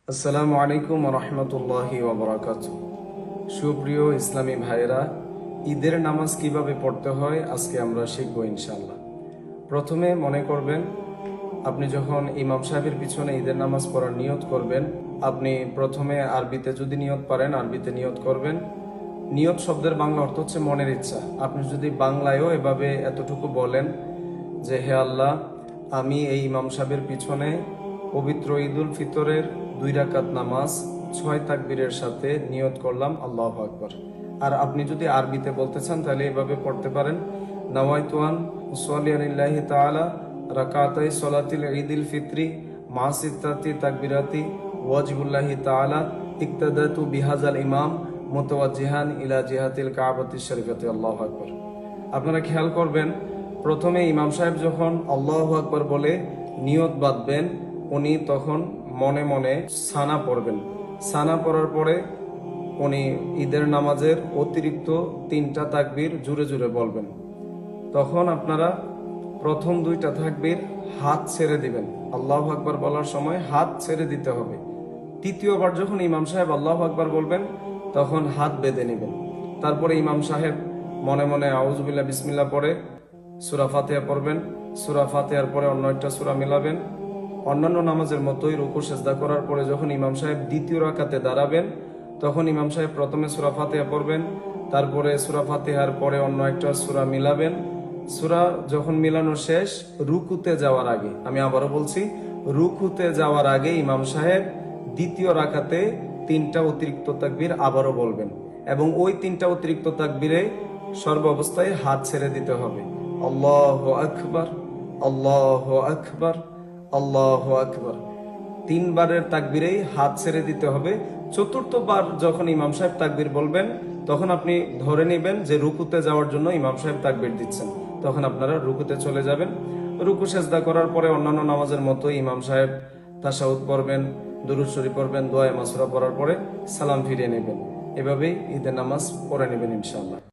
আসসালামু আলাইকুম রহমতুল্লাহি ওবরাকাতুহ। সুপ্রিয় ইসলামী ভাইয়েরা, ঈদের নামাজ কিভাবে পড়তে হয় আজকে আমরা শিখবো ইনশাআল্লাহ। প্রথমে মনে করবেন, আপনি যখন ইমাম সাহেবের পিছনে ঈদের নামাজ পড়ার নিয়ত করবেন, আপনি প্রথমে আরবিতে যদি নিয়ত পারেন আরবিতে নিয়ত করবেন। নিয়ত শব্দের বাংলা অর্থ হচ্ছে মনের ইচ্ছা। আপনি যদি বাংলায়ও এভাবে এতটুকু বলেন যে, হে আল্লাহ, আমি এই ইমাম সাহেবের পিছনে পবিত্র ঈদুল ফিতরের 2 রাকাত নামাজ 6 তাকবীরের সাথে নিয়ত করলাম, আল্লাহু আকবার। আর আপনি যদি আরবিতে বলতে চান তাহলে এভাবে পড়তে পারেন, নাওয়াইতু আন উসাল্লি লিল্লাহি তাআলা রাকাতাই সলাতিল ঈদিল ফিতরি মা সিত্তাতি তাকবীরাতি ওয়াজিবুল্লাহি তাআলা ইক্তাদাতু বিহাজাল ইমাম মুতাওয়াজ্জিহান ইলা জিহাতিল কাবাতিশ শরীফাতি, আল্লাহু আকবার। আপনারা খেয়াল করবেন, প্রথমে ইমাম সাহেব যখন আল্লাহু আকবার বলে নিয়ত বাঁধবেন, উনি তখন মনে মনে সানা পড়বেন। সানা পড়ার পরে উনি ঈদের নামাজের অতিরিক্ত 3টা তাকবীর জুড়ে জুড়ে বলবেন। তখন আপনারা প্রথম 2টা তাকবীর হাত ছেড়ে দিবেন। আল্লাহু আকবার বলার সময় হাত ছেড়ে দিতে হবে। তৃতীয়বার যখন ইমাম সাহেব আল্লাহু আকবার বলবেন, তখন হাত বেঁধে নেবেন। তারপরে ইমাম সাহেব মনে মনে আউযুবিল্লাহ বিসমিল্লাহ পড়ে সূরা ফাতিহা পড়বেন। সূরা ফাতিহার পরে অন্য একটা সূরা মিলাবেন। অন্যান্য নামাজের মতোই রুকু সেজদা করার পরে যখন ইমাম সাহেব দ্বিতীয় রাকাতে দাঁড়াবেন, তখন ইমাম সাহেব প্রথমে সূরা ফাতিহা পড়বেন, তারপরে সূরা ফাতিহার পরে অন্য একটা সূরা মিলাবেন। সূরা যখন মিলানো শেষ, রুকুতে যাওয়ার আগে, আমি আবারও বলছি, রুকুতে যাওয়ার আগে ইমাম সাহেব দ্বিতীয় রাকাতে 3টা অতিরিক্ত তাকবীর আবারও বলবেন, এবং ওই 3টা অতিরিক্ত তাকবীরে সর্ব অবস্থায় হাত ছেড়ে দিতে হবে। আল্লাহু আকবার, আল্লাহু আকবার, আল্লাহু আকবার। 3বারের তাকবীরেই হাত ছেড়ে দিতে হবে। চতুর্থবার যখন ইমাম সাহেব তাকবীর বলবেন, তখন আপনি ধরে নেবেন যে রুকুতে যাওয়ার জন্য ইমাম সাহেব তাকবীর দিচ্ছেন। তখন আপনারা রুকুতে চলে যাবেন। রুকু সেজদা করার পরে অন্যান্য নামাজের মতো ইমাম সাহেব তাশাহুদ পড়বেন, দুরূদ শরীফ পড়বেন, দোয়া মাসুরা পড়ার পরে সালাম ফিরিয়ে নেবেন। এভাবেই ঈদের নামাজ পড়ে নেবেন ইনশাআল্লাহ।